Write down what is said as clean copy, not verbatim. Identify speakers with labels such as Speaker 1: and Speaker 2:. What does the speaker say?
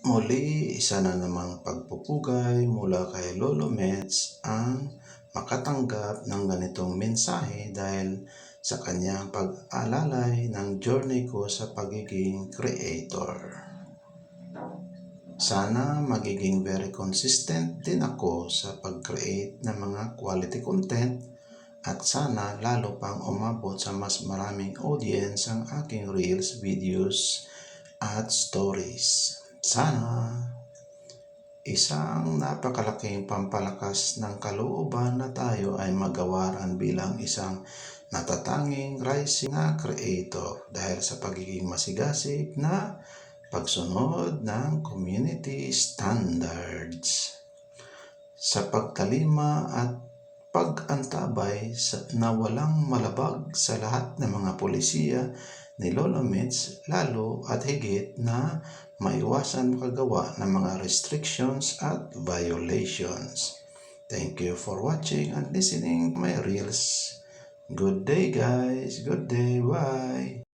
Speaker 1: Muli, isa na namang pagpupugay mula kay Lolo Mets ang makatanggap ng ganitong mensahe dahil sa kanyang pag-alalay ng journey ko sa pagiging creator. Sana magiging very consistent din ako sa pag-create ng mga quality content at sana lalo pang umabot sa mas maraming audience ang aking reels, videos at stories. Sana isang napakalaking pampalakas ng kalooban na tayo ay magawaran bilang isang natatanging rising na creator dahil sa pagiging masigasig na pagsunod ng community standards. Sa pagtalima at pag-antabay na walang malabag sa lahat ng mga polisiya ni Lolo Mets, lalo at higit na maiwasan makagawa ng mga restrictions at violations. Thank you for watching and listening to my reels. Good day guys, good day, bye!